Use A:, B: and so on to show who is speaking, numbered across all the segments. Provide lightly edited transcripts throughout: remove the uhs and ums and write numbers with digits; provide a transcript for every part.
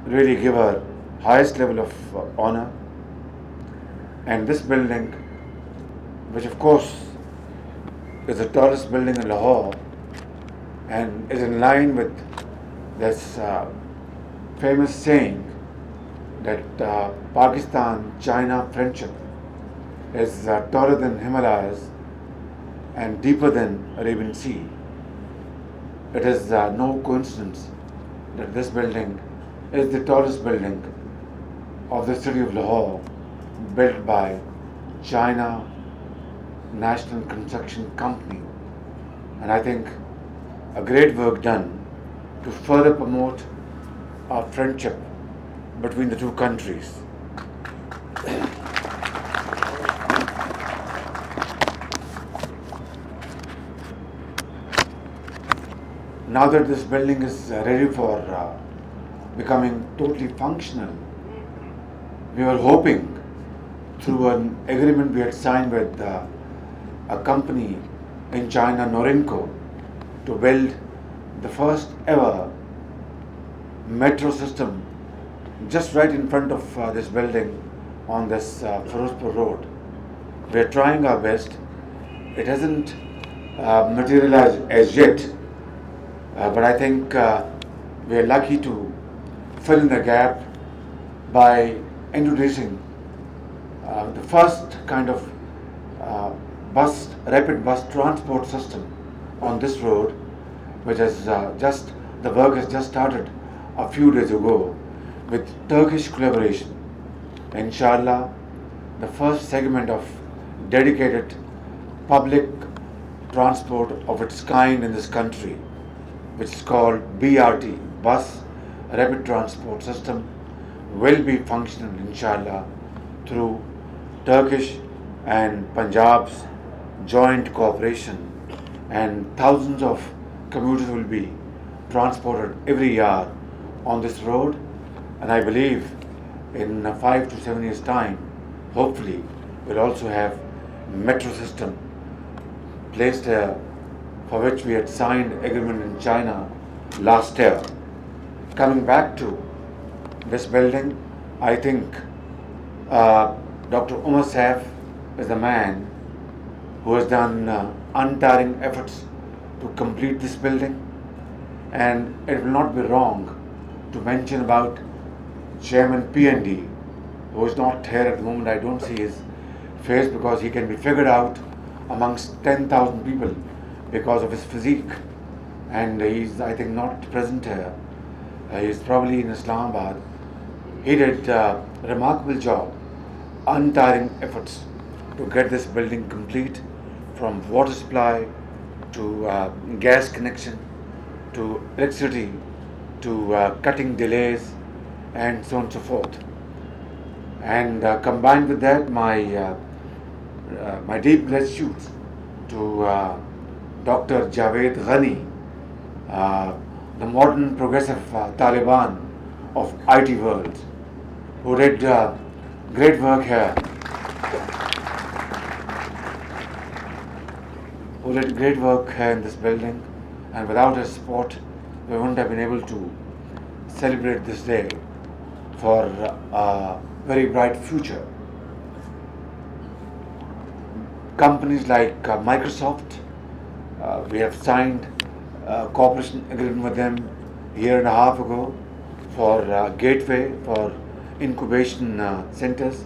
A: really give her highest level of honor. And this building, which of course is the tallest building in Lahore and is in line with this famous saying that Pakistan-China friendship is taller than Himalayas and deeper than Arabian Sea. It is no coincidence that this building is the tallest building of the city of Lahore, built by China National Construction Company. And I think a great work done to further promote our friendship between the two countries. Now that this building is ready for becoming totally functional, we were hoping through an agreement we had signed with a company in China, Norinco, to build the first ever metro system just right in front of this building on this Firozpur Road. We are trying our best. It hasn't materialized as yet, but I think we are lucky to fill in the gap by introducing the first kind of rapid bus transport system on this road, which has the work has just started a few days ago with Turkish collaboration. Inshallah, the first segment of dedicated public transport of its kind in this country, which is called BRT, Bus Rapid Transport System, will be functional inshallah through Turkish and Punjab's joint cooperation, and thousands of commuters will be transported every year on this road. And I believe in 5 to 7 years time, hopefully we'll also have metro system placed here, for which we had signed agreement in China last year. Coming back to this building, I think Dr. Umar Saif is the man who has done untiring efforts to complete this building, and it will not be wrong to mention about Chairman PND, who is not here at the moment. I don't see his face because he can be figured out amongst 10,000 people because of his physique, and he's, I think, not present here. He's probably in Islamabad. He did a remarkable job, untiring efforts to get this building complete, from water supply to gas connection to electricity to cutting delays and so on and so forth. And combined with that, my deep gratitude to Dr. Javed Ghani, the modern progressive Taliban of IT world, who did great work here. Who did great work here in this building, and without his support, we wouldn't have been able to celebrate this day for a very bright future. Companies like Microsoft, we have signed a cooperation agreement with them a year and a half ago for Gateway, for incubation centers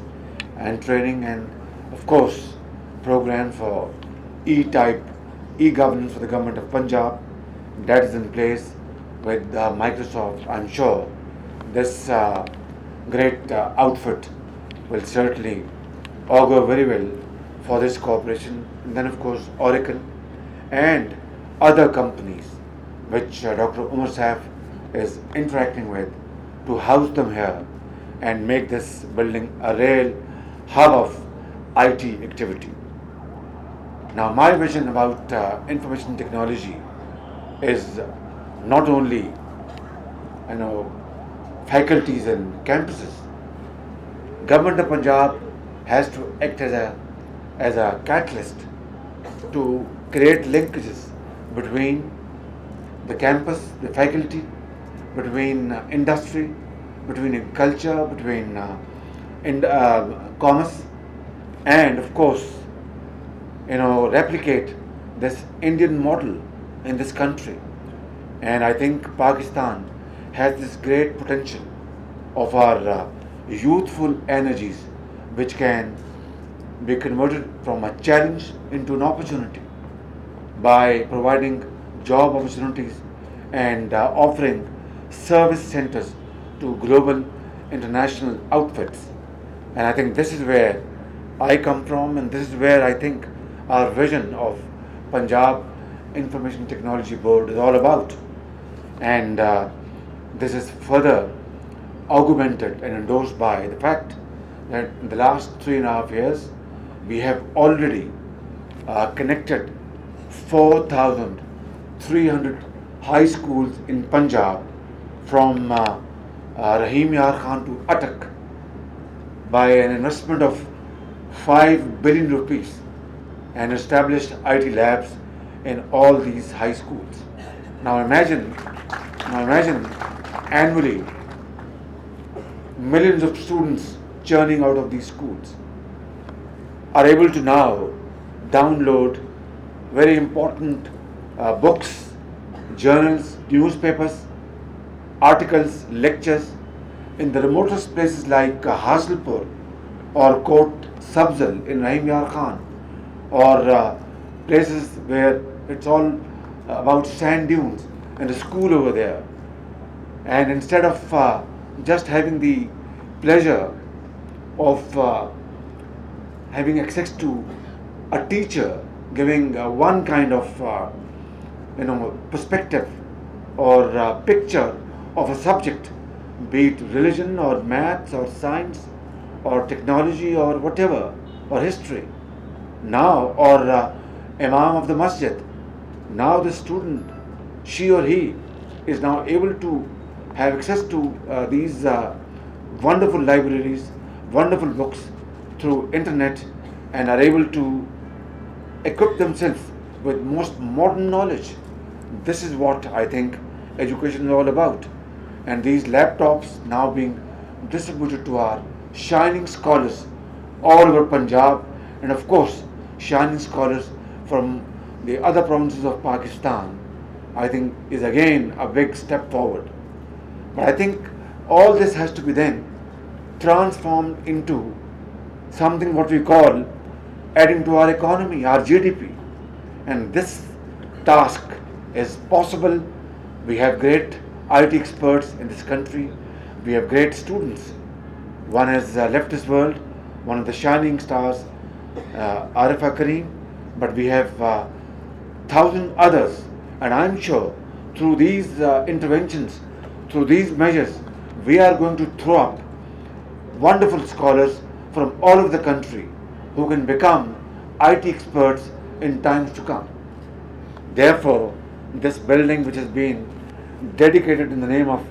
A: and training, and of course program for E-type e-governance for the government of Punjab. That is in place with Microsoft. I'm sure this great outfit will certainly augur very well for this cooperation. And then of course Oracle and other companies which Dr. Umar Saif is interacting with, to house them here and make this building a real hub of IT activity. Now, my vision about information technology is not only, faculties and campuses. Government of Punjab has to act as a catalyst to create linkages between the campus, the faculty, between industry, between culture, between commerce, and of course, replicate this Indian model in this country. And I think Pakistan has this great potential of our youthful energies, which can be converted from a challenge into an opportunity by providing job opportunities and offering service centers to global international outfits. And I think this is where I come from, and this is where I think our vision of Punjab Information Technology Board is all about. And this is further augmented and endorsed by the fact that in the last 3.5 years, we have already connected 4,300 high schools in Punjab from Rahim Yar Khan to Attak by an investment of 5 billion rupees, and established IT labs in all these high schools. Now imagine annually millions of students churning out of these schools are able to now download very important books, journals, newspapers, articles, lectures in the remotest places like Hasilpur or Kot Sabzal in Rahim Yar Khan, or places where it's all about sand dunes and a school over there. And instead of just having the pleasure of having access to a teacher giving one kind of perspective or picture of a subject, be it religion or maths or science or technology or whatever, or history, now, or Imam of the Masjid, now the student, she or he, is now able to have access to these wonderful libraries, wonderful books through internet, and are able to equip themselves with most modern knowledge. This is what I think education is all about. And these laptops now being distributed to our shining scholars all over Punjab, and of course shining scholars from the other provinces of Pakistan, I think is again a big step forward. But I think all this has to be then transformed into something what we call adding to our economy, our GDP. And this task is possible. We have great IT experts in this country. We have great students. One has left this world, one of the shining stars, Arifa Kareem, but we have 1,000 others. And I'm sure through these interventions, through these measures, we are going to throw up wonderful scholars from all over the country who can become IT experts in times to come. Therefore, this building, which has been dedicated in the name of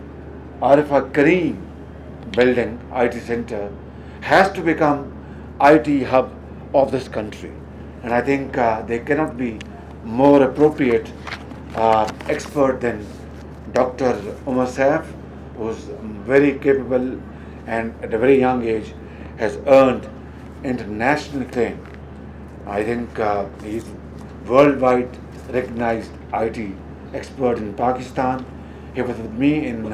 A: Arifa Kareem Building IT Center, has to become IT hub of this country. And I think there cannot be more appropriate expert than Dr. Umar Saif, who is very capable and at a very young age has earned international acclaim. I think he is worldwide recognized IT expert in Pakistan. He was with me in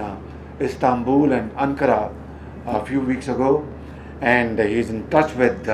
A: Istanbul and Ankara a few weeks ago, and he is in touch with